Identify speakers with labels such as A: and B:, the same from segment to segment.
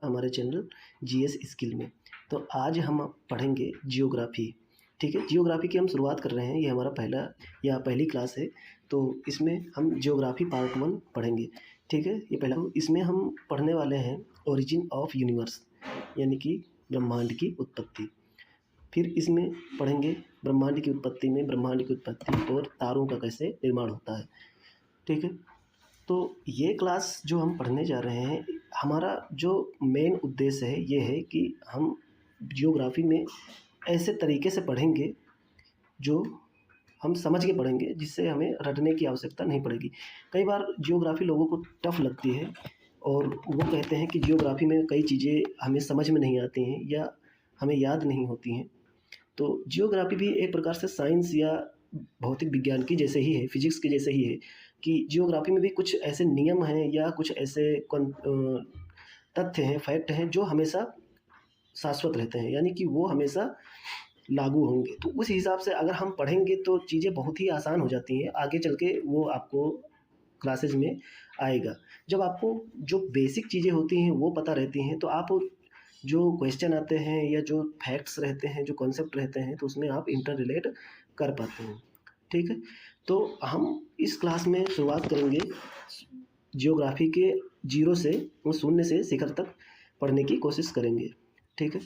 A: हमारे channel GS skill में। तो आज हम पढ़ेंगे जियोग्राफी। ठीक है, जियोग्राफी की हम शुरुआत कर रहे हैं। ये हमारा पहली क्लास है। तो इसमें हम जियोग्राफी पार्ट 1 पढ़ेंगे। ठीक है, ये पहला। इसमें हम पढ़ने वाले हैं ओरिजिन ऑफ यूनिवर्स, यानी कि ब्रह्मांड की उत्पत्ति। फिर इसमें पढ़ेंगे ब्रह्मांड की उत्पत्ति और तारों का कैसे निर्माण होता है। ठीक है, तो ये क्लास जो हम पढ़ने जा रहे हैं, हमारा जो मेन उद्देश्य है ये है कि हम जियोग्राफी में ऐसे तरीके से पढ़ेंगे जो हम समझ के पढ़ेंगे, जिससे हमें रटने की आवश्यकता नहीं पड़ेगी। कई बार जियोग्राफी लोगों को टफ लगती है और वो कहते हैं कि जियोग्राफी में कई चीज़ें हमें समझ में नहीं आती हैं या हमें याद नहीं होती हैं। तो जियोग्राफी भी एक प्रकार से साइंस या भौतिक विज्ञान की जैसे ही है, फिजिक्स के जैसे ही है, कि जियोग्राफी में भी कुछ ऐसे नियम हैं या कुछ ऐसे तथ्य हैं, फैक्ट हैं जो हमेशा शाश्वत रहते हैं, यानी कि वो हमेशा लागू होंगे। तो उस हिसाब से अगर हम पढ़ेंगे तो चीज़ें बहुत ही आसान हो जाती हैं। आगे चल के वो आपको क्लासेज में आएगा। जब आपको जो बेसिक चीज़ें होती हैं वो पता रहती हैं, तो आप जो क्वेश्चन आते हैं या जो फैक्ट्स रहते हैं, जो कॉन्सेप्ट रहते हैं, तो उसमें आप इंटर रिलेट कर पाते हैं। ठीक है, तो हम इस क्लास में शुरुआत करेंगे जियोग्राफी के 0 से, वो 0 से शिखर तक पढ़ने की कोशिश करेंगे। ठीक है,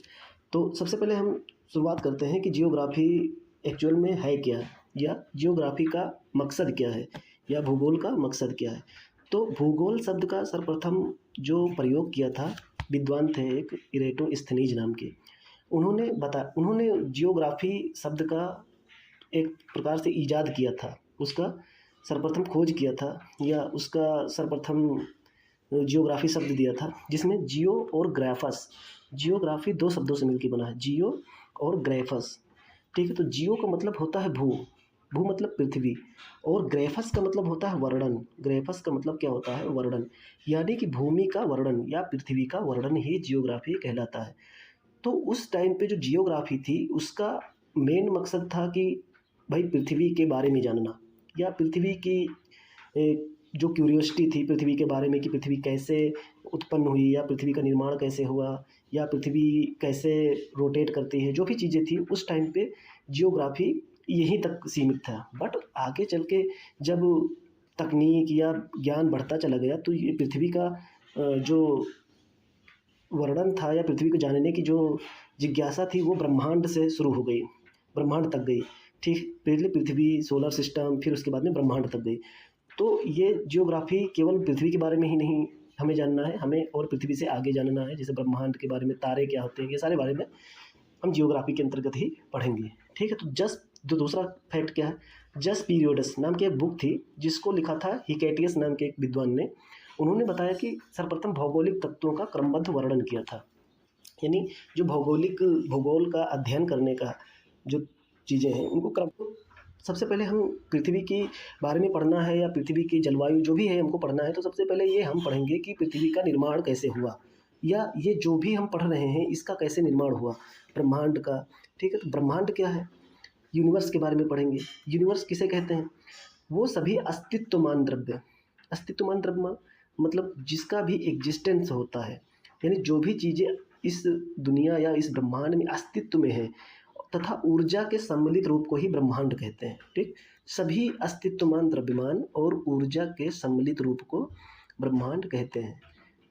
A: तो सबसे पहले हम शुरुआत करते हैं कि जियोग्राफी एक्चुअल में है क्या, या जियोग्राफी का मकसद क्या है, या भूगोल का मकसद क्या है। तो भूगोल शब्द का सर्वप्रथम जो प्रयोग किया था, विद्वान थे एक इरेटोस्थनीज नाम के। उन्होंने जियोग्राफी शब्द का एक प्रकार से ईजाद किया था, उसका सर्वप्रथम खोज किया था, या उसका सर्वप्रथम जियोग्राफी शब्द दिया था, जिसमें जियो और ग्राफस, जियोग्राफी 2 शब्दों से मिलकर बना है, जियो और ग्राफस। ठीक है, तो जियो का मतलब होता है भू मतलब पृथ्वी, और ग्राफस का मतलब होता है वर्णन। ग्राफस का मतलब क्या होता है? वर्णन, यानी कि भूमि का वर्णन या पृथ्वी का वर्णन ही जियोग्राफी कहलाता है। तो उस टाइम पे जो जियोग्राफी थी, उसका मेन मकसद था कि भाई पृथ्वी के बारे में जानना, या पृथ्वी की जो क्यूरियोसिटी थी पृथ्वी के बारे में, कि पृथ्वी कैसे उत्पन्न हुई, या पृथ्वी का निर्माण कैसे हुआ, या पृथ्वी कैसे रोटेट करती है, जो भी चीज़ें थी उस टाइम पे जियोग्राफी यहीं तक सीमित था। बट आगे चल के जब तकनीक या ज्ञान बढ़ता चला गया, तो ये पृथ्वी का जो वर्णन था, या पृथ्वी को जानने की जो जिज्ञासा थी, वो ब्रह्मांड से शुरू हो गई, ब्रह्मांड तक गई। ठीक, पहले पृथ्वी, सोलर सिस्टम, फिर उसके बाद में ब्रह्मांड तक गई। तो ये जियोग्राफी केवल पृथ्वी के बारे में ही नहीं हमें जानना है, हमें और पृथ्वी से आगे जानना है, जैसे ब्रह्मांड के बारे में, तारे क्या होते हैं, ये सारे बारे में हम जियोग्राफी के अंतर्गत ही पढ़ेंगे। ठीक है, तो जो दूसरा फैक्ट क्या है, जस पीरियोडस नाम की एक बुक थी, जिसको लिखा था हिकेटियस नाम के एक विद्वान ने। उन्होंने बताया कि सर्वप्रथम भौगोलिक तत्वों का क्रमबद्ध वर्णन किया था, यानी जो भूगोल का अध्ययन करने का जो चीज़ें हैं, उनको क्रम। सबसे पहले हम पृथ्वी के बारे में पढ़ना है, या पृथ्वी की जलवायु जो भी है हमको पढ़ना है, तो सबसे पहले ये हम पढ़ेंगे कि पृथ्वी का निर्माण कैसे हुआ, या ये जो भी हम पढ़ रहे हैं इसका कैसे निर्माण हुआ, ब्रह्मांड का। ठीक है, तो ब्रह्मांड क्या है, यूनिवर्स के बारे में पढ़ेंगे। यूनिवर्स किसे कहते हैं? वो सभी अस्तित्वमान द्रव्य, अस्तित्वमान द्रव्य मतलब जिसका भी एग्जिस्टेंस होता है, यानी जो भी चीज़ें इस दुनिया या इस ब्रह्मांड में अस्तित्व में है, तथा ऊर्जा के सम्मिलित रूप को ही ब्रह्मांड कहते हैं। ठीक, सभी अस्तित्वमान द्रव्यमान और ऊर्जा के सम्मिलित रूप को ब्रह्मांड कहते हैं।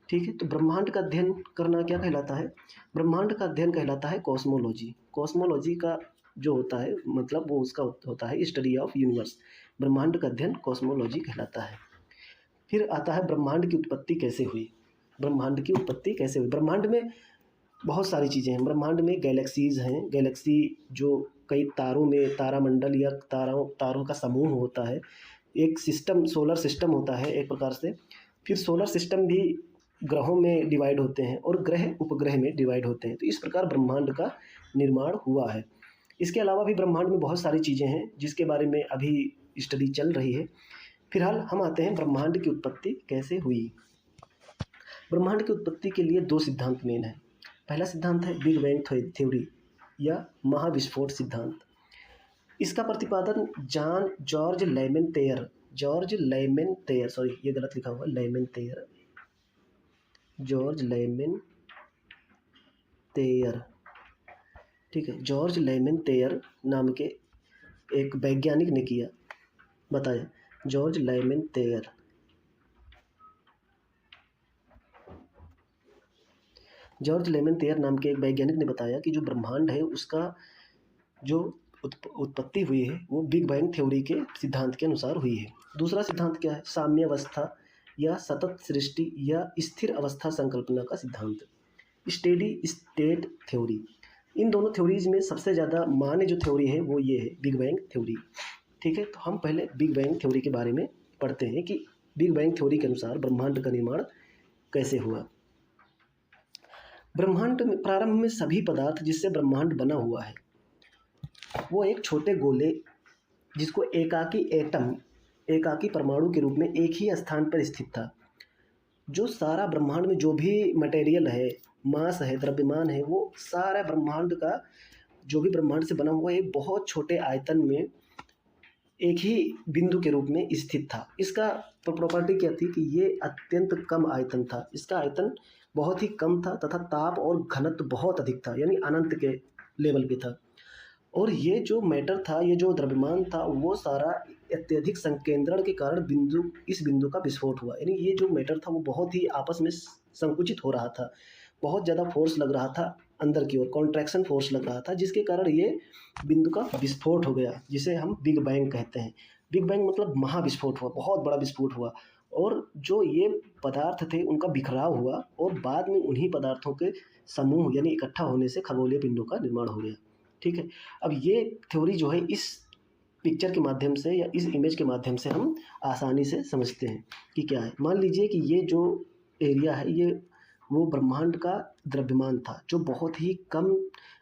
A: ठीक है, तो ब्रह्मांड का अध्ययन करना क्या कहलाता है? ब्रह्मांड का अध्ययन कहलाता है कॉस्मोलॉजी। कॉस्मोलॉजी का जो होता है मतलब वो उसका होता है स्टडी ऑफ यूनिवर्स। ब्रह्मांड का अध्ययन कॉस्मोलॉजी कहलाता है। फिर आता है ब्रह्मांड की उत्पत्ति कैसे हुई। ब्रह्मांड की उत्पत्ति कैसे हुई? ब्रह्मांड में बहुत सारी चीज़ें हैं। ब्रह्मांड में गैलेक्सीज़ हैं, गैलेक्सी जो कई तारों में, तारामंडल या तारों का समूह होता है। एक सिस्टम, सोलर सिस्टम होता है एक प्रकार से। फिर सोलर सिस्टम भी ग्रहों में डिवाइड होते हैं, और ग्रह उपग्रह में डिवाइड होते हैं। तो इस प्रकार ब्रह्मांड का निर्माण हुआ है। इसके अलावा भी ब्रह्मांड में बहुत सारी चीज़ें हैं जिसके बारे में अभी स्टडी चल रही है। फिलहाल हम आते हैं ब्रह्मांड की उत्पत्ति कैसे हुई। ब्रह्मांड की उत्पत्ति के लिए 2 सिद्धांत मेन हैं। पहला सिद्धांत है बिग बैंग थ्योरी, या महाविस्फोट सिद्धांत। इसका प्रतिपादन जॉर्ज लेमेंतेयर, सॉरी ये गलत लिखा हुआ, जॉर्ज तेयर, ठीक है, जॉर्ज लेमन तेयर नाम के एक वैज्ञानिक ने किया, बताया। जॉर्ज लेमन तेयर, जॉर्ज लेमन तेयर नाम के एक वैज्ञानिक ने बताया कि जो ब्रह्मांड है उसका जो उत्पत्ति हुई है वो बिग बैंग थ्योरी के सिद्धांत के अनुसार हुई है। दूसरा सिद्धांत क्या है? साम्यावस्था या सतत सृष्टि या स्थिर अवस्था संकल्पना का सिद्धांत, स्टेडी स्टेट थ्योरी। इन दोनों थ्योरीज में सबसे ज़्यादा मान्य जो थ्योरी है वो ये है, बिग बैंग थ्योरी। ठीक है, तो हम पहले बिग बैंग थ्योरी के बारे में पढ़ते हैं कि बिग बैंग थ्योरी के अनुसार ब्रह्मांड का निर्माण कैसे हुआ। ब्रह्मांड में प्रारंभ में सभी पदार्थ जिससे ब्रह्मांड बना हुआ है वो एक छोटे गोले जिसको एकाकी एटम, एकाकी परमाणु के रूप में एक ही स्थान पर स्थित था। जो सारा ब्रह्मांड में जो भी मटेरियल है, मास है, द्रव्यमान है, वो सारा ब्रह्मांड का जो भी ब्रह्मांड से बना हुआ एक बहुत छोटे आयतन में एक ही बिंदु के रूप में स्थित था। इसका प्रॉपर्टी क्या थी कि ये अत्यंत कम आयतन था, इसका आयतन बहुत ही कम था तथा ताप और घनत्व बहुत अधिक था, यानी अनंत के लेवल पे था। और ये जो मैटर था, ये जो द्रव्यमान था, वो सारा अत्यधिक संकेंद्रण के कारण इस बिंदु का विस्फोट हुआ। यानी ये जो मैटर था वो बहुत ही आपस में संकुचित हो रहा था, बहुत ज़्यादा फोर्स लग रहा था अंदर की ओर, कॉन्ट्रैक्शन फोर्स लग रहा था, जिसके कारण ये बिंदु का विस्फोट हो गया, जिसे हम बिग बैंग कहते हैं। बिग बैंग मतलब महाविस्फोट हुआ, बहुत बड़ा विस्फोट हुआ। और जो ये पदार्थ थे उनका बिखराव हुआ और बाद में उन्हीं पदार्थों के समूह यानी इकट्ठा होने से खगोलीय पिंडों का निर्माण हो गया। ठीक है, अब ये थ्योरी जो है इस पिक्चर के माध्यम से या इस इमेज के माध्यम से हम आसानी से समझते हैं कि क्या है। मान लीजिए कि ये जो एरिया है ये वो ब्रह्मांड का द्रव्यमान था जो बहुत ही कम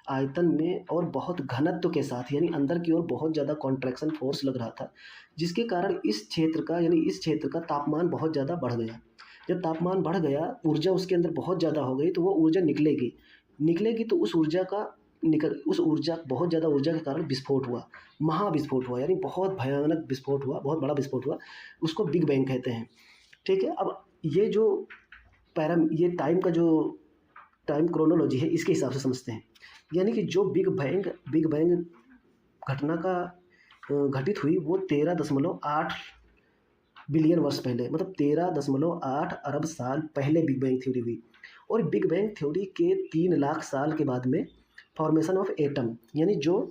A: आयतन में और बहुत घनत्व के साथ, यानी अंदर की ओर बहुत ज़्यादा कॉन्ट्रैक्शन फोर्स लग रहा था, जिसके कारण इस क्षेत्र का तापमान बहुत ज़्यादा बढ़ गया। जब तापमान बढ़ गया, ऊर्जा उसके अंदर बहुत ज़्यादा हो गई, तो वो ऊर्जा निकलेगी तो उस ऊर्जा बहुत ज़्यादा ऊर्जा के कारण विस्फोट हुआ, महाविस्फोट हुआ, यानी बहुत भयानक विस्फोट हुआ, बहुत बड़ा विस्फोट हुआ। उसको बिग बैंग कहते हैं। ठीक है, अब ये टाइम क्रोनोलॉजी है, इसके हिसाब से समझते हैं। यानी कि जो बिग बैंग घटना का घटित हुई वो 13.8 बिलियन वर्ष पहले, मतलब 13.8 अरब साल पहले बिग बैंग थ्योरी हुई। और बिग बैंग थ्योरी के 3 लाख साल के बाद में फॉर्मेशन ऑफ एटम, यानी जो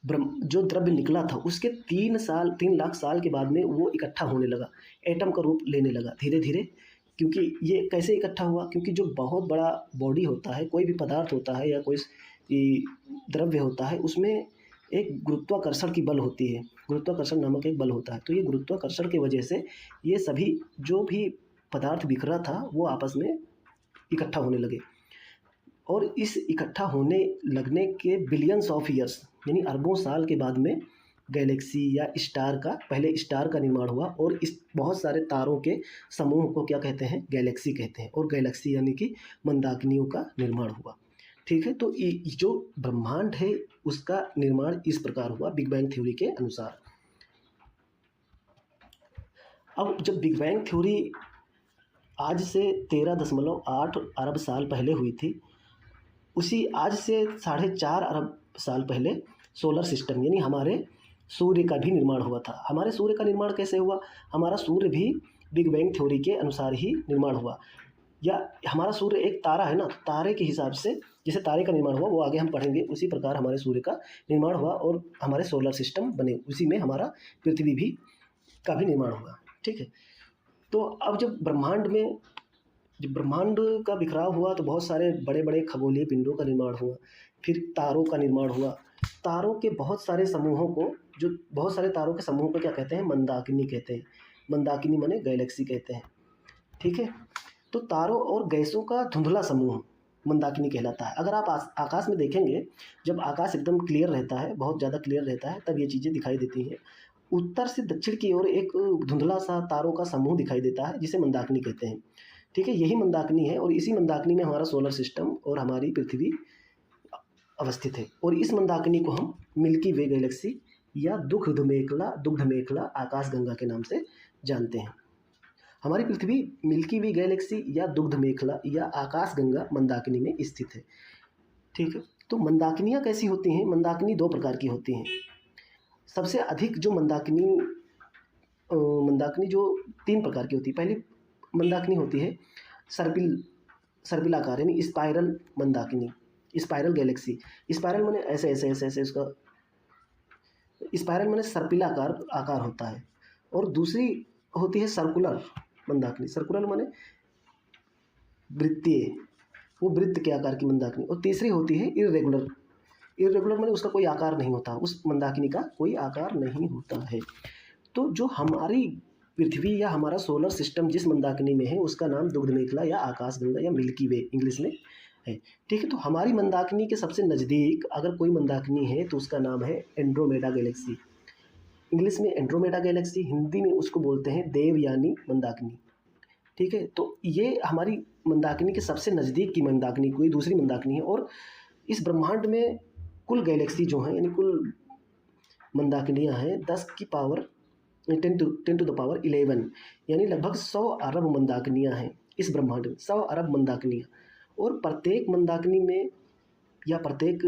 A: द्रव्य निकला था उसके 3 लाख साल के बाद में वो इकट्ठा होने लगा, एटम का रूप लेने लगा धीरे धीरे। क्योंकि ये कैसे इकट्ठा हुआ? क्योंकि जो बहुत बड़ा बॉडी होता है, कोई भी पदार्थ होता है या कोई द्रव्य होता है, उसमें एक गुरुत्वाकर्षण की बल होती है, गुरुत्वाकर्षण नामक एक बल होता है। तो ये गुरुत्वाकर्षण की वजह से ये सभी जो भी पदार्थ बिखरा था वो आपस में इकट्ठा होने लगे। और इस इकट्ठा होने लगने के बिलियंस ऑफ ईयर्स यानी अरबों साल के बाद में गैलेक्सी या पहले स्टार का निर्माण हुआ। और इस बहुत सारे तारों के समूह को क्या कहते हैं? गैलेक्सी कहते हैं। और गैलेक्सी यानी कि मंदाकिनियों का निर्माण हुआ। ठीक है, तो जो ब्रह्मांड है उसका निर्माण इस प्रकार हुआ बिग बैंग थ्योरी के अनुसार। अब जब बिग बैंग थ्योरी आज से 13.8 अरब साल पहले हुई थी, उसी आज से 4.5 अरब साल पहले सोलर सिस्टम यानी हमारे सूर्य का भी निर्माण हुआ था। हमारे सूर्य का निर्माण कैसे हुआ? हमारा सूर्य भी बिग बैंग थ्योरी के अनुसार ही निर्माण हुआ। या हमारा सूर्य एक तारा है ना, तो तारे के हिसाब से जैसे तारे का निर्माण हुआ वो आगे हम पढ़ेंगे, उसी प्रकार हमारे सूर्य का निर्माण हुआ और हमारे सोलर सिस्टम बने, उसी में हमारा पृथ्वी भी का भी निर्माण हुआ। ठीक है, तो अब जब ब्रह्मांड का बिखराव हुआ तो बहुत सारे बड़े बड़े खगोलीय पिंडों का निर्माण हुआ, फिर तारों का निर्माण हुआ। तारों के बहुत सारे तारों के समूह को क्या कहते हैं? मंदाकिनी कहते हैं। मंदाकिनी माने गैलेक्सी कहते हैं। ठीक है, तो तारों और गैसों का धुंधला समूह मंदाकिनी कहलाता है। अगर आप आकाश में देखेंगे, जब आकाश एकदम क्लियर रहता है, बहुत ज़्यादा क्लियर रहता है, तब ये चीज़ें दिखाई देती हैं। उत्तर से दक्षिण की ओर एक धुंधला सा तारों का समूह दिखाई देता है जिसे मंदाकिनी कहते हैं। ठीक है, यही मंदाकिनी है और इसी मंदाकिनी में हमारा सोलर सिस्टम और हमारी पृथ्वी अवस्थित है। और इस मंदाकिनी को हम मिल्की वे गैलेक्सी या दुग्ध मेखला आकाशगंगा के नाम से जानते हैं। हमारी पृथ्वी मिल्की वे गैलेक्सी या दुग्ध मेखला या आकाशगंगा मंदाकिनी में स्थित है। ठीक है, तो मंदाकिनियाँ कैसी होती हैं? मंदाकिनी दो प्रकार की होती हैं। सबसे अधिक जो मंदाकिनी जो तीन प्रकार की होती है। पहली मंदाकिनी होती है सर्पिलाकार यानी spiral Mandakini, spiral Galaxy. Spiral माने ऐसे ऐसे ऐसे ऐसे उसका स्पाइरल माने सर्पिलाकार आकार होता है। और दूसरी होती है सर्कुलर मंदाकिनी, सर्कुलर माने वृत्तीय, वो वृत्त के आकार की मंदाकिनी। और तीसरी होती है इर्रेगुलर, इर्रेगुलर माने उसका कोई आकार नहीं होता, उस मंदाकिनी का कोई आकार नहीं होता है। तो जो हमारी पृथ्वी या हमारा सोलर सिस्टम जिस मंदाकिनी में है उसका नाम दुग्ध मेखला या आकाशगंगा या मिल्की वे इंग्लिश में है। ठीक है, तो हमारी मंदाकिनी के सबसे नज़दीक अगर कोई मंदाकिनी है तो उसका नाम है एंड्रोमेडा गैलेक्सी, इंग्लिश में एंड्रोमेडा गैलेक्सी, हिंदी में उसको बोलते हैं देवयानी मंदाकिनी। ठीक है, तो ये हमारी मंदाकिनी के सबसे नज़दीक की मंदाकिनी कोई दूसरी मंदाकिनी है। और इस ब्रह्मांड में कुल गैलेक्सी जो हैं यानी कुल मंदाकिनियाँ हैं 10 to the power 11 यानी लगभग 100 अरब मंदाकिनियाँ हैं इस ब्रह्मांड में, 100 अरब मंदाकिनियाँ। और प्रत्येक मंदाकिनी में या प्रत्येक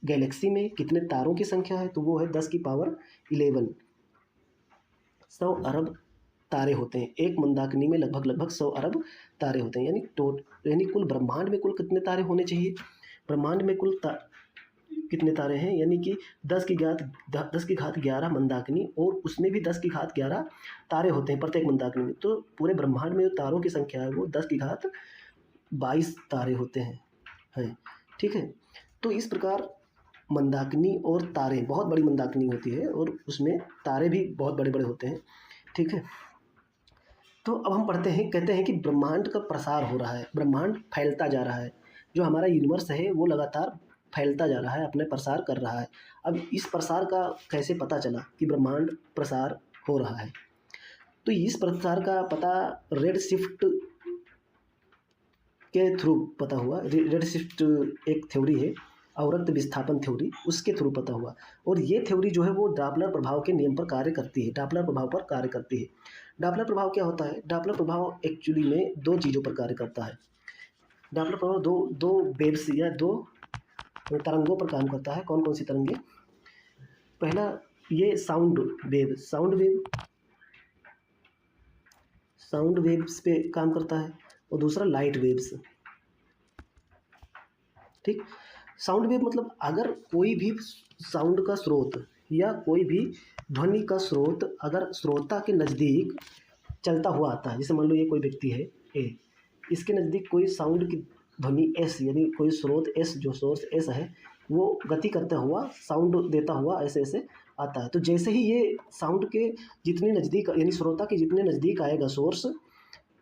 A: गैलेक्सी में कितने तारों की संख्या है? तो वो है 10 की पावर 11, 100 अरब तारे होते हैं। एक मंदाकिनी में लगभग 100 अरब तारे होते हैं। यानी कुल ब्रह्मांड में कुल कितने तारे होने चाहिए? ब्रह्मांड में कुल कितने तारे हैं? यानी कि 10 की घात 11 मंदाकिनी, और उसमें भी 10 की घात 11 तारे होते हैं प्रत्येक मंदाकिनी में। तो पूरे ब्रह्मांड में जो तारों की संख्या है वो 10 की घात 22 तारे होते हैं। ठीक है, तो इस प्रकार मंदाकिनी और तारे, बहुत बड़ी मंदाकिनी होती है और उसमें तारे भी बहुत बड़े बड़े होते हैं। ठीक है, तो अब हम पढ़ते हैं, कहते हैं कि ब्रह्मांड का प्रसार हो रहा है, ब्रह्मांड फैलता जा रहा है। जो हमारा यूनिवर्स है वो लगातार फैलता जा रहा है, अपने प्रसार कर रहा है। अब इस प्रसार का कैसे पता चला कि ब्रह्मांड प्रसार हो रहा है? तो इस प्रसार का पता रेड शिफ्ट के थ्रू पता हुआ। रेड शिफ्ट एक थ्योरी है, अवरक्त विस्थापन थ्योरी, उसके थ्रू पता हुआ। और ये थ्योरी जो है वो डॉपलर प्रभाव के नियम पर कार्य करती है, डॉपलर प्रभाव पर कार्य करती है। डॉपलर प्रभाव क्या होता है? डॉपलर प्रभाव एक्चुअली में दो चीज़ों पर कार्य करता है। डॉपलर प्रभाव दो वेव्स या दो तरंगों पर काम करता है। कौन कौन सी तरंगे? पहला ये साउंड वेव्स पे काम करता है, और दूसरा लाइट वेव्स। ठीक, साउंड वेव मतलब अगर कोई भी साउंड का स्रोत या कोई भी ध्वनि का स्रोत अगर श्रोता के नज़दीक चलता हुआ आता है, जैसे मान लो ये कोई व्यक्ति है ए, इसके नज़दीक कोई साउंड की ध्वनि एस यानी कोई स्रोत एस, जो सोर्स एस है वो गति करता हुआ साउंड देता हुआ ऐसे ऐसे आता है। तो जैसे ही ये साउंड के जितने नज़दीक यानी श्रोता के जितने नज़दीक आएगा सोर्स,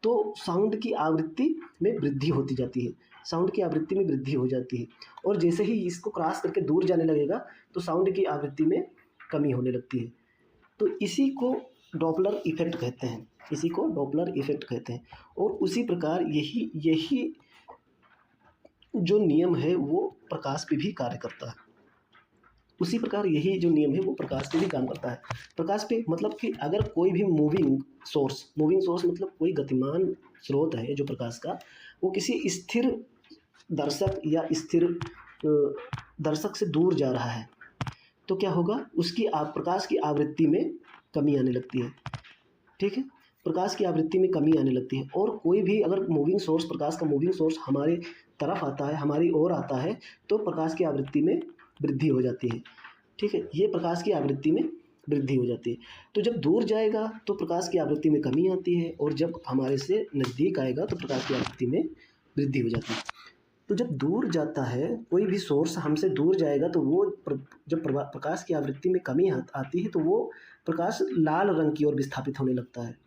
A: तो साउंड की आवृत्ति में वृद्धि होती जाती है, साउंड की आवृत्ति में वृद्धि हो जाती है। और जैसे ही इसको क्रॉस करके दूर जाने लगेगा तो साउंड की आवृत्ति में कमी होने लगती है। तो इसी को डॉपलर इफेक्ट कहते हैं, इसी को डॉपलर इफेक्ट कहते हैं। और उसी प्रकार यही जो नियम है वो प्रकाश पे भी कार्य करता है। उसी प्रकार यही जो नियम है वो प्रकाश पे भी काम करता है। प्रकाश पे मतलब कि अगर कोई भी मूविंग सोर्स मतलब कोई गतिमान स्रोत है जो प्रकाश का, वो किसी स्थिर दर्शक या स्थिर दर्शक से दूर जा रहा है, तो क्या होगा? उसकी प्रकाश की आवृत्ति में कमी आने लगती है। ठीक है, प्रकाश की आवृत्ति में कमी आने लगती है। और कोई भी अगर मूविंग सोर्स, प्रकाश का मूविंग सोर्स हमारे तरफ आता है, हमारी ओर आता है, तो प्रकाश की आवृत्ति में वृद्धि हो जाती है। ठीक है, ये प्रकाश की आवृत्ति में वृद्धि हो जाती है। तो जब दूर जाएगा तो प्रकाश की आवृत्ति में कमी आती है, और जब हमारे से नज़दीक आएगा तो प्रकाश की आवृत्ति में वृद्धि हो जाती है। तो जब दूर जाता है कोई भी सोर्स, हमसे दूर जाएगा, तो वो जब प्रकाश की आवृत्ति में कमी आती है तो वो प्रकाश लाल रंग की ओर विस्थापित होने लगता है।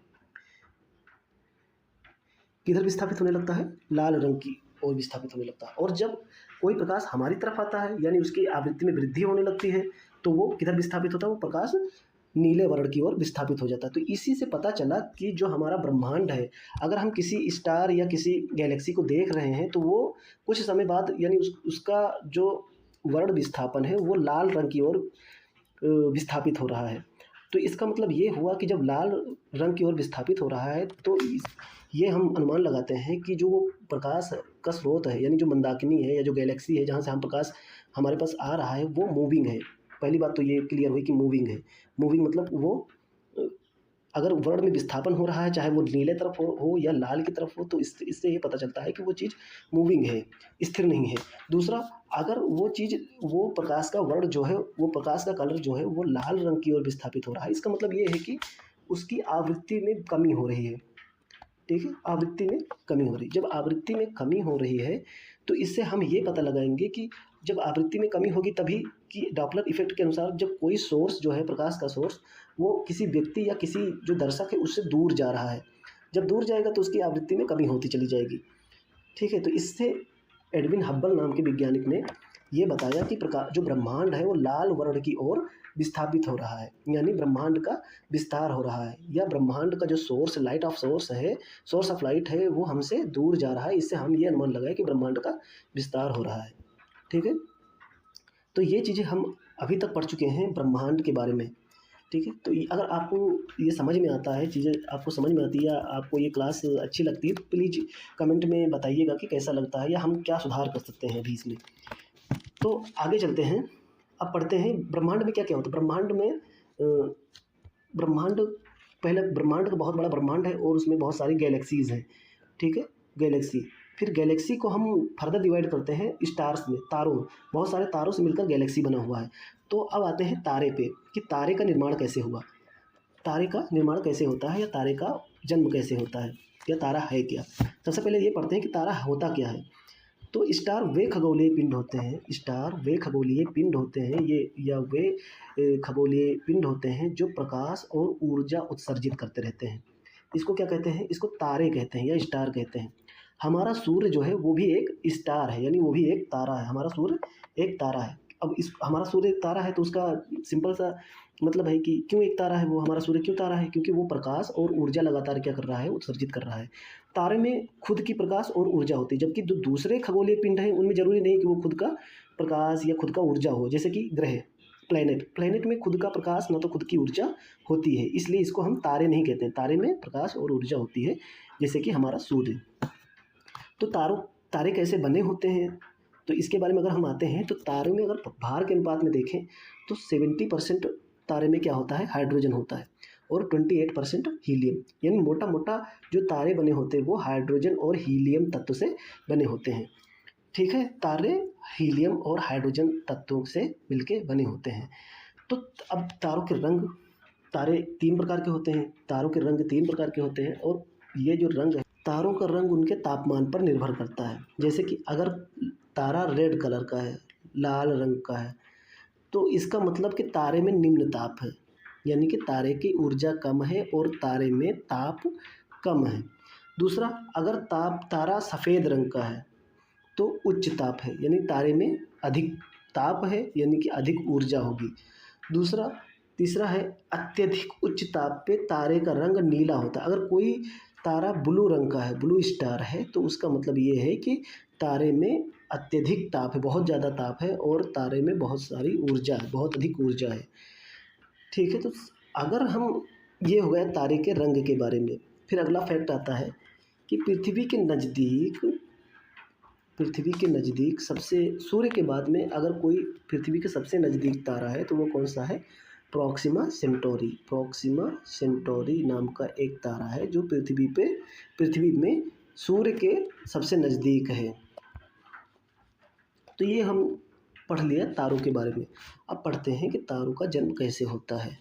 A: किधर विस्थापित होने लगता है? लाल रंग की ओर विस्थापित होने लगता है। और जब कोई प्रकाश हमारी तरफ आता है यानी उसकी आवृत्ति में वृद्धि होने लगती है, तो वो किधर विस्थापित होता है? वो प्रकाश नीले वर्ण की ओर विस्थापित हो जाता है। तो इसी से पता चला कि जो हमारा ब्रह्मांड है, अगर हम किसी स्टार या किसी गैलेक्सी को देख रहे हैं तो वो कुछ समय बाद यानी उसका जो वर्ण विस्थापन है वो लाल रंग की ओर विस्थापित हो रहा है। तो इसका मतलब ये हुआ कि जब लाल रंग की ओर विस्थापित हो रहा है तो ये हम अनुमान लगाते हैं कि जो वो प्रकाश का स्रोत है, यानी जो मंदाकिनी है या जो गैलेक्सी है जहाँ से हम प्रकाश हमारे पास आ रहा है, वो मूविंग है। पहली बात तो ये क्लियर हुई कि मूविंग है। मूविंग मतलब वो अगर वर्ण में विस्थापन हो रहा है, चाहे वो नीले तरफ हो या लाल की तरफ हो, तो इससे ये पता चलता है कि वो चीज़ मूविंग है, स्थिर नहीं है। दूसरा, अगर वो चीज़, वो प्रकाश का वर्ण जो है, वो प्रकाश का कलर जो है वो लाल रंग की ओर विस्थापित हो रहा है, इसका मतलब ये है कि उसकी आवृत्ति में कमी हो रही है। ठीक है, आवृत्ति में कमी हो रही है। जब आवृत्ति में कमी हो रही है तो इससे हम ये पता लगाएंगे कि जब आवृत्ति में कमी होगी तभी, कि डॉपलर इफेक्ट के अनुसार जब कोई सोर्स जो है, प्रकाश का सोर्स, वो किसी व्यक्ति या किसी जो दर्शक है उससे दूर जा रहा है, जब दूर जाएगा तो उसकी आवृत्ति में कमी होती चली जाएगी। ठीक है, तो इससे एडविन हब्बल नाम के वैज्ञानिक ने ये बताया कि प्रकाश, जो ब्रह्मांड है वो लाल वर्ण की ओर विस्थापित हो रहा है, यानी ब्रह्मांड का विस्तार हो रहा है, या ब्रह्मांड का जो सोर्स, लाइट ऑफ सोर्स है, सोर्स ऑफ लाइट है, वो हमसे दूर जा रहा है। इससे हम ये अनुमान लगाए कि ब्रह्मांड का विस्तार हो रहा है। ठीक है, तो ये चीज़ें हम अभी तक पढ़ चुके हैं ब्रह्मांड के बारे में। ठीक है, तो अगर आपको ये समझ में आता है, चीज़ें आपको समझ में आती है, या आपको ये क्लास अच्छी लगती है, तो प्लीज़ कमेंट में बताइएगा कि कैसा लगता है या हम क्या सुधार कर सकते हैं अभी इसमें। तो आगे चलते हैं, अब पढ़ते हैं ब्रह्मांड में क्या क्या होता है। ब्रह्मांड में ब्रह्मांड, पहले ब्रह्मांड का बहुत बड़ा ब्रह्मांड है और उसमें बहुत सारी गैलेक्सीज़ हैं। ठीक है, गैलेक्सी, फिर गैलेक्सी को हम फर्दर डिवाइड करते हैं स्टार्स में, तारों में, बहुत सारे तारों से मिलकर गैलेक्सी बना हुआ है। तो अब आते हैं तारे पे, कि तारे का निर्माण कैसे हुआ, तारे का निर्माण कैसे होता है, या तारे का जन्म कैसे होता है, या तारा है क्या। सबसे पहले ये पढ़ते हैं कि तारा होता क्या है। तो स्टार वे खगोलीय पिंड होते हैं, स्टार वे खगोलीय पिंड होते हैं, ये या वे खगोलीय पिंड होते हैं जो प्रकाश और ऊर्जा उत्सर्जित करते रहते हैं। इसको क्या कहते हैं, इसको तारे कहते हैं या स्टार कहते हैं। हमारा सूर्य जो है वो भी एक स्टार है, यानी वो भी एक तारा है। हमारा सूर्य एक तारा है। अब इस हमारा सूर्य एक तारा है तो उसका सिंपल सा मतलब है कि क्यों एक तारा है वो, हमारा सूर्य क्यों तारा है, क्योंकि वो प्रकाश और ऊर्जा लगातार क्या कर रहा है, उत्सर्जित कर रहा है। तारे में खुद की प्रकाश और ऊर्जा होती है, जबकि जो दूसरे खगोलीय पिंड हैं उनमें ज़रूरी नहीं कि वो खुद का प्रकाश या खुद का ऊर्जा हो। जैसे कि ग्रह, प्लैनेट में खुद का प्रकाश न तो खुद की ऊर्जा होती है, इसलिए इसको हम तारे नहीं कहते हैं। तारे में प्रकाश और ऊर्जा होती है, जैसे कि हमारा सूर्य। तो तारे कैसे बने होते हैं, तो इसके बारे में अगर हम आते हैं तो तारे में अगर भार के अनुपात में देखें तो 70% तारे में क्या होता है, हाइड्रोजन होता है, और 28% हीलियम। यानी मोटा मोटा जो तारे बने होते हैं वो हाइड्रोजन और हीलियम तत्व से बने होते हैं। ठीक है, तारे हीलियम और हाइड्रोजन तत्वों से मिलके बने होते हैं। तो अब तारों के रंग, तारे 3 प्रकार के होते हैं, तारों के रंग 3 प्रकार के होते हैं, और ये जो रंग है, तारों का रंग उनके तापमान पर निर्भर करता है। जैसे कि अगर तारा रेड कलर का है, लाल रंग का है, तो इसका मतलब कि तारे में निम्न ताप है, यानी कि तारे की ऊर्जा कम है और तारे में ताप कम है। दूसरा, अगर तारा सफ़ेद रंग का है तो उच्च ताप है, यानी तारे में अधिक ताप है, यानी कि अधिक ऊर्जा होगी। तीसरा है अत्यधिक उच्च ताप पे तारे का रंग नीला होता है। अगर कोई तारा ब्लू रंग का है, ब्लू स्टार है, तो उसका मतलब ये है कि तारे में अत्यधिक ताप है, बहुत ज़्यादा ताप है, और तारे में बहुत सारी ऊर्जा है, बहुत अधिक ऊर्जा है। ठीक है, तो अगर हम, ये हो गया तारे के रंग के बारे में। फिर अगला फैक्ट आता है कि पृथ्वी के नज़दीक सबसे, सूर्य के बाद में अगर कोई पृथ्वी के सबसे नज़दीक तारा है तो वो कौन सा है, प्रॉक्सिमा सेंटोरी। प्रॉक्सिमा सेंटोरी नाम का एक तारा है जो पृथ्वी में सूर्य के सबसे नज़दीक है। तो ये हम पढ़ लिया तारों के बारे में। अब पढ़ते हैं कि तारों का जन्म कैसे होता है।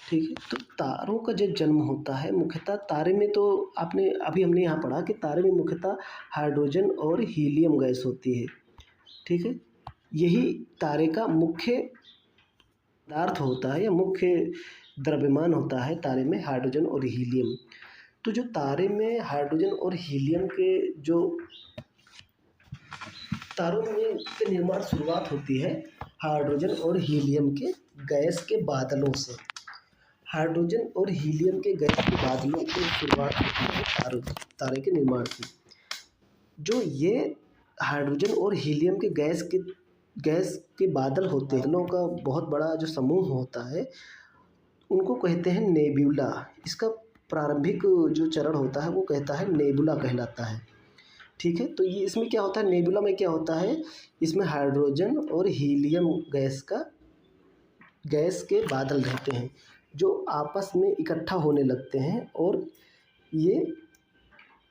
A: ठीक है, तो तारों का जब जन्म होता है, मुख्यतः तारे में, तो हमने यहाँ पढ़ा कि तारे में मुख्यतः हाइड्रोजन और हीलियम गैस होती है। ठीक है, यही तारे का मुख्य पदार्थ होता है या मुख्य द्रव्यमान होता है तारे में, हाइड्रोजन और हीलियम। तो जो तारे में हाइड्रोजन और हीलियम के जो तारों में के निर्माण शुरुआत होती है हाइड्रोजन और हीलियम के गैस के बादलों से। हाइड्रोजन और हीलियम के गैस के बादलों की शुरुआत होती है तारे के निर्माण से। जो ये हाइड्रोजन और हीलियम के गैस के बादल होते हैं, बादलों का बहुत बड़ा जो समूह होता है, उनको कहते हैं नेब्यूला। इसका प्रारंभिक जो चरण होता है वो कहता है नेबुला कहलाता है। ठीक है, तो ये इसमें क्या होता है, नेबुला में क्या होता है, इसमें हाइड्रोजन और हीलियम गैस के बादल रहते हैं जो आपस में इकट्ठा होने लगते हैं और ये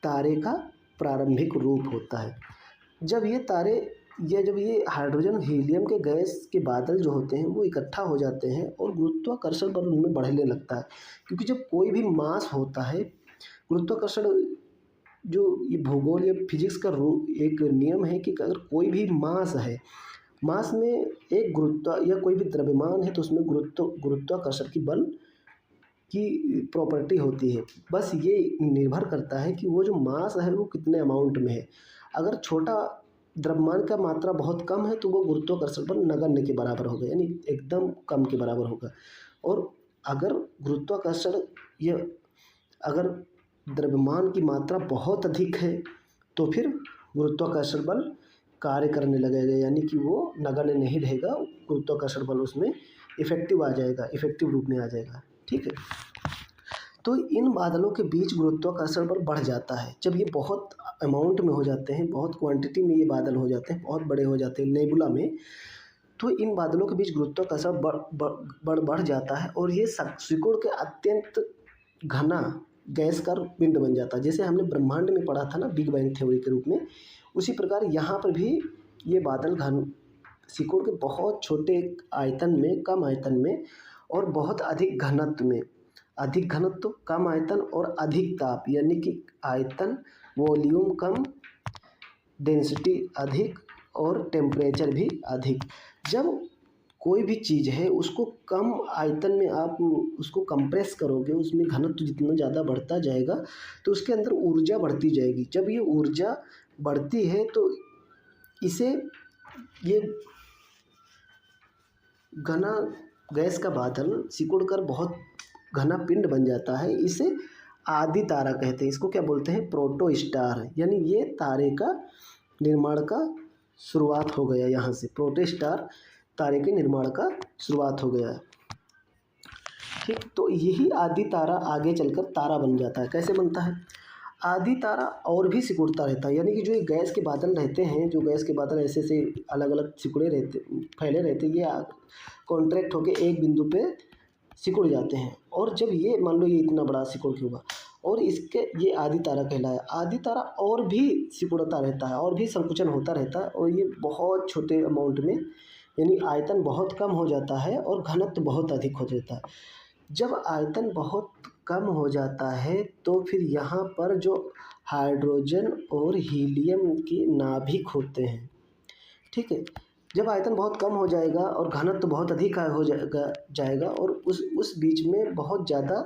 A: तारे का प्रारंभिक रूप होता है। जब ये हाइड्रोजन हीलियम के गैस के बादल जो होते हैं वो इकट्ठा हो जाते हैं और गुरुत्वाकर्षण बल उनमें बढ़ने लगता है, क्योंकि जब कोई भी मास होता है, गुरुत्वाकर्षण जो ये भूगोल या फिजिक्स का एक नियम है कि अगर कोई भी मास है, मास में एक गुरुत्व या कोई भी द्रव्यमान है तो उसमें गुरुत्वाकर्षण की बल की प्रॉपर्टी होती है। बस ये निर्भर करता है कि वो जो मास है वो कितने अमाउंट में है। अगर छोटा द्रव्यमान का मात्रा बहुत कम है तो वो गुरुत्वाकर्षण बल नगण्य के बराबर होगा, यानी एकदम कम के बराबर होगा। और अगर गुरुत्वाकर्षण या अगर द्रव्यमान की मात्रा बहुत अधिक है तो फिर गुरुत्वाकर्षण बल कार्य करने लगेगा, यानी कि वो नगण्य नहीं रहेगा, गुरुत्वाकर्षण बल उसमें इफेक्टिव रूप में आ जाएगा। ठीक है, तो इन बादलों के बीच गुरुत्वाकर्षण बल बढ़ जाता है जब ये बहुत अमाउंट में हो जाते हैं, बहुत क्वांटिटी में ये बादल हो जाते हैं, बहुत बड़े हो जाते हैं नेबुला में। तो इन बादलों के बीच गुरुत्वाकर्षण बढ़ जाता है और ये सिकुड़ के अत्यंत घना गैस का पिंड बन जाता है। जैसे हमने ब्रह्मांड में पढ़ा था ना बिग बैंग थ्योरी के रूप में, उसी प्रकार यहाँ पर भी ये बादल सिकुड़ के बहुत छोटे आयतन में, कम आयतन में और बहुत अधिक घनत्व, कम आयतन और अधिक ताप, यानी कि आयतन वॉल्यूम कम, डेंसिटी अधिक और टेम्परेचर भी अधिक। जब कोई भी चीज़ है उसको कम आयतन में आप उसको कंप्रेस करोगे, उसमें घनत्व जितना ज़्यादा बढ़ता जाएगा तो उसके अंदर ऊर्जा बढ़ती जाएगी। जब ये ऊर्जा बढ़ती है तो इसे ये घना गैस का बादल सिकुड़कर बहुत घना पिंड बन जाता है। इसे आदि तारा कहते हैं। इसको क्या बोलते हैं, प्रोटो स्टार, यानी ये तारे का निर्माण का शुरुआत हो गया। यहाँ से प्रोटो स्टार तारे के निर्माण का शुरुआत हो गया। ठीक, तो यही आदि तारा आगे चलकर तारा बन जाता है। कैसे बनता है, आदि तारा और भी सिकुड़ता रहता है, यानी कि जो ये गैस के बादल रहते हैं, जो गैस के बादल ऐसे से अलग अलग फैले रहते, ये कॉन्ट्रैक्ट होके एक बिंदु पे सिकुड़ जाते हैं। और जब ये मान लो ये इतना बड़ा सिकुड़ के हुआ और इसके ये आदि तारा कहलाया। आदि तारा और भी सिकुड़ता रहता है और भी संकुचन होता रहता है और ये बहुत छोटे अमाउंट में, यानी आयतन बहुत कम हो जाता है और घनत्व बहुत अधिक हो जाता है। जब आयतन बहुत कम हो जाता है तो फिर यहाँ पर जो हाइड्रोजन और हीलियम के नाभिक होते हैं, ठीक है, जब आयतन बहुत कम हो जाएगा और घनत्व बहुत अधिक हो जाएगा और उस बीच में बहुत ज़्यादा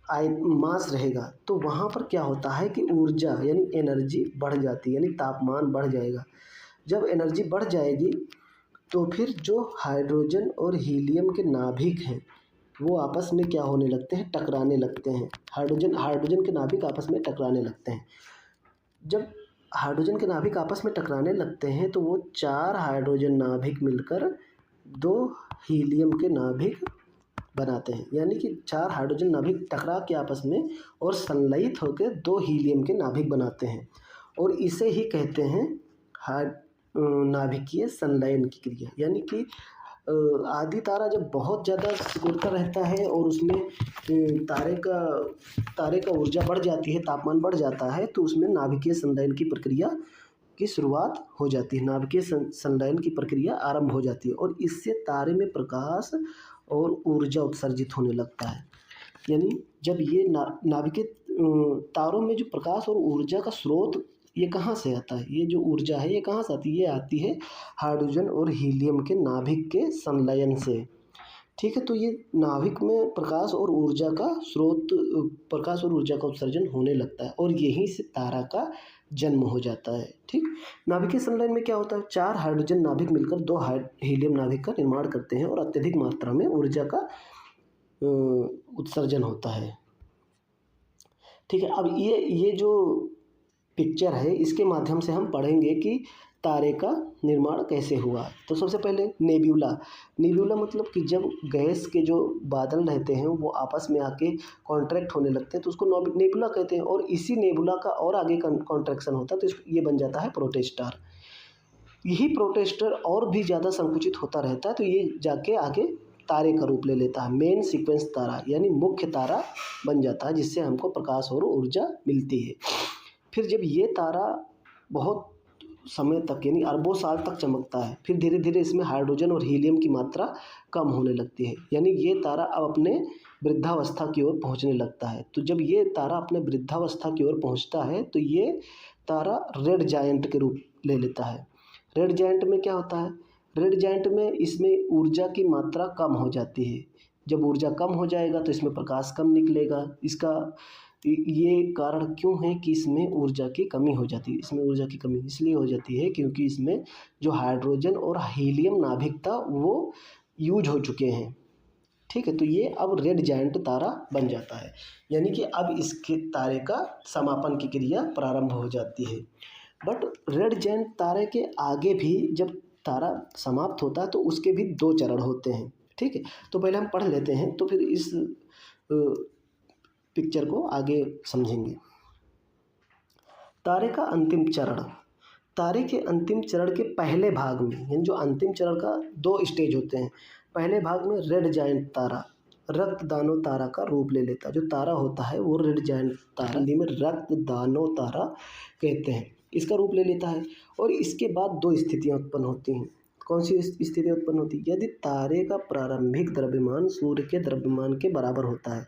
A: मास रहेगा, तो वहाँ पर क्या होता है कि ऊर्जा यानी एनर्जी बढ़ जाती है, यानी तापमान बढ़ जाएगा। जब एनर्जी बढ़ जाएगी तो फिर जो हाइड्रोजन और हीलियम के नाभिक हैं वो आपस में क्या होने लगते हैं, टकराने लगते हैं। हाइड्रोजन के नाभिक आपस में टकराने लगते हैं। जब हाइड्रोजन के नाभिक आपस में टकराने लगते हैं तो वो 4 हाइड्रोजन नाभिक मिलकर 2 हीलियम के नाभिक बनाते हैं, यानी कि 4 हाइड्रोजन नाभिक टकरा के आपस में और संलयित होकर 2 हीलियम के नाभिक बनाते हैं और इसे ही कहते हैं नाभिकीय संलयन की क्रिया। यानी कि आदि तारा जब बहुत ज़्यादा सिकुड़ता रहता है और उसमें तारे का ऊर्जा बढ़ जाती है, तापमान बढ़ जाता है, तो उसमें नाभिकीय संलयन की प्रक्रिया की शुरुआत हो जाती है, नाभिकीय संलयन की प्रक्रिया आरंभ हो जाती है और इससे तारे में प्रकाश और ऊर्जा उत्सर्जित होने लगता है। यानी जब ये नाभिकीय तारों में जो प्रकाश और ऊर्जा का स्रोत ये कहाँ से आता है, ये जो ऊर्जा है ये कहाँ से आती है, ये आती है हाइड्रोजन और हीलियम के नाभिक के संलयन से। ठीक है, तो ये नाभिक में प्रकाश और ऊर्जा का उत्सर्जन होने लगता है और यहीं से तारा का जन्म हो जाता है। ठीक, नाभिकीय संलयन में क्या होता है, 4 हाइड्रोजन नाभिक मिलकर 2 हीलियम नाभिक का निर्माण करते हैं और अत्यधिक मात्रा में ऊर्जा का उत्सर्जन होता है। ठीक है, अब ये जो पिक्चर है इसके माध्यम से हम पढ़ेंगे कि तारे का निर्माण कैसे हुआ। तो सबसे पहले नेब्यूला। नेब्यूला मतलब कि जब गैस के जो बादल रहते हैं वो आपस में आके कॉन्ट्रैक्ट होने लगते हैं तो उसको नेबुला कहते हैं, और इसी नेबुला का और आगे कॉन्ट्रैक्शन होता है तो ये बन जाता है प्रोटोस्टार। यही प्रोटोस्टार और भी ज़्यादा संकुचित होता रहता है तो ये जाके आगे तारे का रूप ले लेता है, मेन सीक्वेंस तारा यानी मुख्य तारा बन जाता है, जिससे हमको प्रकाश और ऊर्जा मिलती है। फिर जब ये तारा बहुत समय तक यानी अरबों साल तक चमकता है, फिर धीरे धीरे इसमें हाइड्रोजन और हीलियम की मात्रा कम होने लगती है, यानी ये तारा अब अपने वृद्धावस्था की ओर पहुंचने लगता है। तो जब ये तारा अपने वृद्धावस्था की ओर पहुंचता है तो ये तारा रेड जायंट के रूप ले लेता है। रेड जायंट में क्या होता है, रेड जायंट में इसमें ऊर्जा की मात्रा कम हो जाती है। जब ऊर्जा कम हो जाएगा तो इसमें प्रकाश कम निकलेगा। इसका ये कारण क्यों है कि इसमें ऊर्जा की कमी हो जाती है। इसमें ऊर्जा की कमी इसलिए हो जाती है क्योंकि इसमें जो हाइड्रोजन और हीलियम नाभिक था वो यूज हो चुके हैं। ठीक है, तो ये अब रेड जायंट तारा बन जाता है, यानी कि अब इसके तारे का समापन की क्रिया प्रारंभ हो जाती है। बट रेड जायंट तारे के आगे भी जब तारा समाप्त होता है तो उसके भी 2 चरण होते हैं। ठीक है, तो पहले हम पढ़ लेते हैं तो फिर इस पिक्चर को आगे समझेंगे। तारे का अंतिम चरण। तारे के अंतिम चरण के पहले भाग में, यानी जो अंतिम चरण का 2 स्टेज होते हैं, पहले भाग में रेड जायंट तारा रक्तदानव तारा का रूप ले लेता है। जो तारा होता है वो रेड जायंट तारा, हिंदी में रक्तदानव तारा कहते हैं, इसका रूप ले लेता है। और इसके बाद 2 स्थितियाँ उत्पन्न होती हैं। कौन सी स्थितियाँ उत्पन्न होती है, यदि तारे का प्रारंभिक द्रव्यमान सूर्य के द्रव्यमान के बराबर होता है।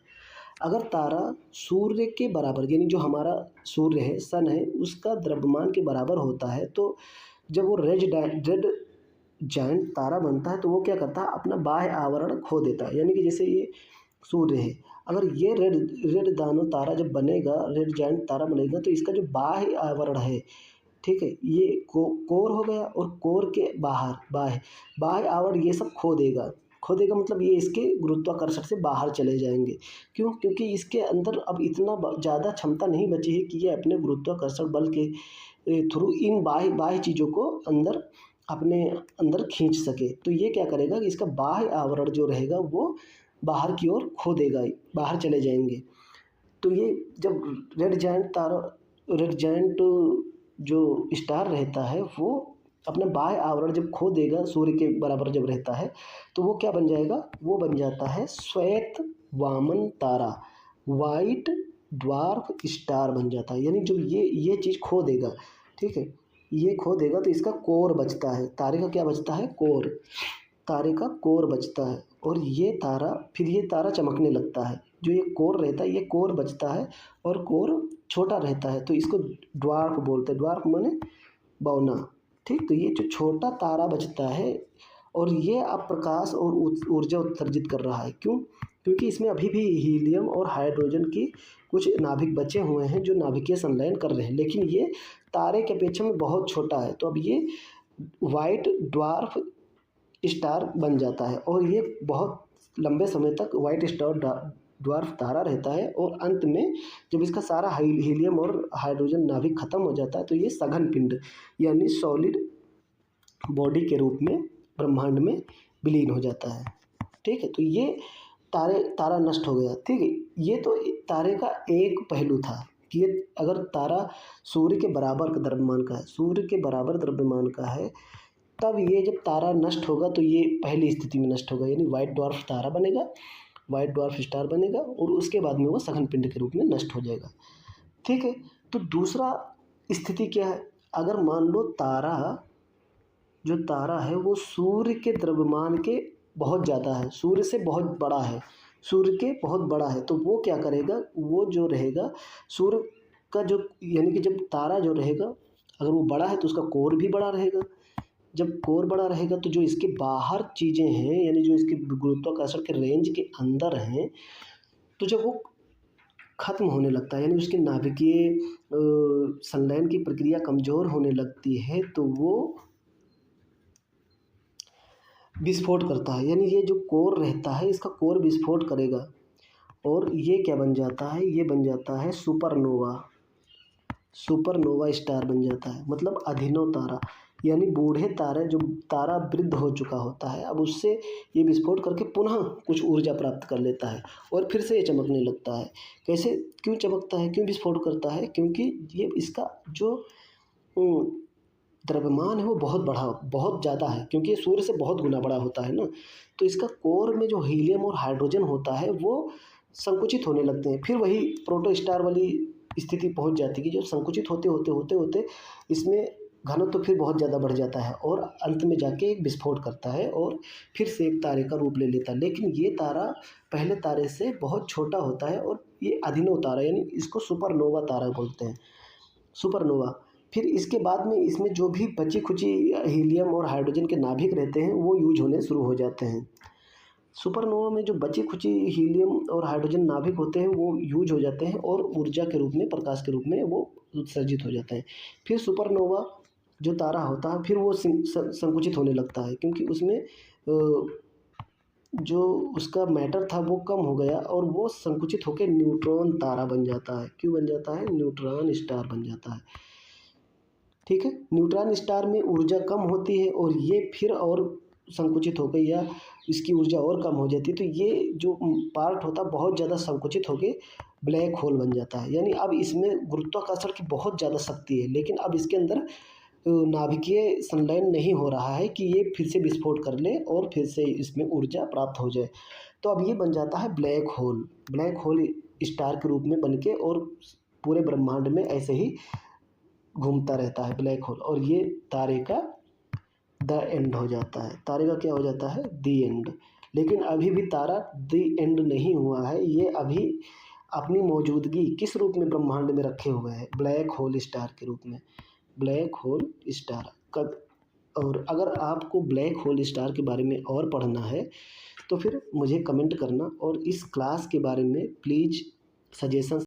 A: अगर तारा सूर्य के बराबर यानी जो हमारा सूर्य है, सन है, उसका द्रव्यमान के बराबर होता है तो जब वो रेड जायंट तारा बनता है तो वो क्या करता है, अपना बाह्य आवरण खो देता है। यानी कि जैसे ये सूर्य है, अगर ये रेड दानव तारा जब बनेगा, रेड जायंट तारा बनेगा तो इसका जो बाह्य आवरण है, ठीक है, ये कोर हो गया, और कोर के बाहर बाह्य आवरण ये सब खो देगा मतलब ये इसके गुरुत्वाकर्षण से बाहर चले जाएंगे। क्यों, क्योंकि इसके अंदर अब इतना ज़्यादा क्षमता नहीं बची है कि ये अपने गुरुत्वाकर्षण बल के थ्रू इन बाह्य चीज़ों को अपने अंदर खींच सके। तो ये क्या करेगा कि इसका बाह्य आवरण जो रहेगा वो बाहर की ओर खो देगा, बाहर चले जाएंगे। तो ये जब रेड जायंट जो स्टार रहता है वो अपना बाह्य आवरण जब खो देगा, सूर्य के बराबर जब रहता है, तो वो क्या बन जाएगा, वो बन जाता है श्वेत वामन तारा, वाइट ड्वार्फ स्टार बन जाता है। यानी जब ये चीज़ खो देगा, ठीक है, ये खो देगा तो इसका कोर बचता है। तारे का क्या बचता है, कोर, तारे का कोर बचता है। और ये तारा चमकने लगता है। जो ये कोर रहता है, ये कोर बचता है और कोर छोटा रहता है तो इसको ड्वार्फ बोलते हैं। ड्वार्फ माने बौना। ठीक, तो ये जो छोटा तारा बचता है और ये अब प्रकाश और ऊर्जा उत्सर्जित कर रहा है। क्यों, क्योंकि इसमें अभी भी हीलियम और हाइड्रोजन की कुछ नाभिक बचे हुए हैं जो नाभिकीय संलयन कर रहे हैं, लेकिन ये तारे की अपेक्षा में बहुत छोटा है। तो अब ये वाइट ड्वार्फ स्टार बन जाता है और ये बहुत लंबे समय तक वाइट स्टार ड्वार्फ तारा रहता है। और अंत में जब इसका सारा हीलियम और हाइड्रोजन नाभिक खत्म हो जाता है तो ये सघन पिंड यानी सॉलिड बॉडी के रूप में ब्रह्मांड में विलीन हो जाता है। ठीक है, तो ये तारा नष्ट हो गया। ठीक है, ये तो तारे का एक पहलू था कि ये अगर तारा सूर्य के बराबर द्रव्यमान का है, तब ये जब तारा नष्ट होगा तो ये पहली स्थिति में नष्ट होगा, यानी वाइट ड्वार्फ तारा बनेगा, वाइट ड्वार्फ स्टार बनेगा और उसके बाद में वो सघन पिंड के रूप में नष्ट हो जाएगा। ठीक है, तो दूसरा स्थिति क्या है, अगर मान लो तारा है वो सूर्य के द्रव्यमान के बहुत ज़्यादा है, सूर्य से बहुत बड़ा है, सूर्य के बहुत बड़ा है, तो वो क्या करेगा, वो जो रहेगा सूर्य का जो यानी कि जब तारा जो रहेगा अगर वो बड़ा है तो उसका कोर भी बड़ा रहेगा। जब कोर बड़ा रहेगा तो जो इसके बाहर चीज़ें हैं यानी जो इसके गुरुत्वाकर्षण के रेंज के अंदर हैं, तो जब वो खत्म होने लगता है यानी उसके नाभिकीय संलयन की प्रक्रिया कमज़ोर होने लगती है तो वो विस्फोट करता है। यानी ये जो कोर रहता है इसका कोर विस्फोट करेगा और ये क्या बन जाता है, ये बन जाता है सुपरनोवा स्टार बन जाता है, मतलब अभिनव तारा। यानी बूढ़े तारे जो तारा वृद्ध हो चुका होता है, अब उससे ये विस्फोट करके पुनः कुछ ऊर्जा प्राप्त कर लेता है और फिर से ये चमकने लगता है। कैसे, क्यों चमकता है, क्यों विस्फोट करता है? क्योंकि ये इसका जो द्रव्यमान है वो बहुत ज़्यादा है, क्योंकि ये सूर्य से बहुत गुना बड़ा होता है ना। तो इसका कोर में जो हीलियम और हाइड्रोजन होता है वो संकुचित होने लगते हैं। फिर वही प्रोटोस्टार वाली स्थिति पहुंच जाती है कि जो संकुचित होते इसमें घनत्व तो फिर बहुत ज़्यादा बढ़ जाता है और अंत में जाके एक विस्फोट करता है और फिर से एक तारे का रूप ले लेता है। लेकिन ये तारा पहले तारे से बहुत छोटा होता है और ये अभिनव तारा, यानी इसको सुपरनोवा तारा बोलते हैं, सुपरनोवा। फिर इसके बाद में इसमें जो भी बची खुची हीलियम और हाइड्रोजन के नाभिक रहते हैं वो यूज होने शुरू हो जाते हैं। सुपरनोवा में जो बची खुची हीलियम और हाइड्रोजन नाभिक होते हैं वो यूज हो जाते हैं और ऊर्जा के रूप में, प्रकाश के रूप में वो उत्सर्जित हो जाते हैं। फिर सुपरनोवा जो तारा होता है फिर वो संकुचित होने लगता है, क्योंकि उसमें जो उसका मैटर था वो कम हो गया और वो संकुचित होकर न्यूट्रॉन तारा बन जाता है। क्यों बन जाता है? न्यूट्रॉन स्टार बन जाता है। ठीक है, न्यूट्रॉन स्टार में ऊर्जा कम होती है और ये फिर और संकुचित हो गई या इसकी ऊर्जा और कम हो जाती है, तो ये जो पार्ट होता है बहुत ज़्यादा संकुचित होकर ब्लैक होल बन जाता है। यानी अब इसमें गुरुत्वाकर्षण की बहुत ज़्यादा शक्ति है, लेकिन अब इसके अंदर नाभिकीय संलयन नहीं हो रहा है कि ये फिर से विस्फोट कर ले और फिर से इसमें ऊर्जा प्राप्त हो जाए। तो अब ये बन जाता है black hole. Black hole star के रूप में बन के और पूरे ब्रह्मांड में ऐसे ही घूमता रहता है ब्लैक होल, और ये तारे का द एंड हो जाता है। तारे का क्या हो जाता है? दी एंड। लेकिन अभी भी तारा दी एंड नहीं हुआ है, ये अभी अपनी मौजूदगी किस रूप में ब्रह्मांड में रखे हुए है? ब्लैक होल स्टार के रूप में। ब्लैक होल स्टार कब, और अगर आपको ब्लैक होल स्टार के बारे में और पढ़ना है तो फिर मुझे कमेंट करना और इस क्लास के बारे में प्लीज़ सजेशन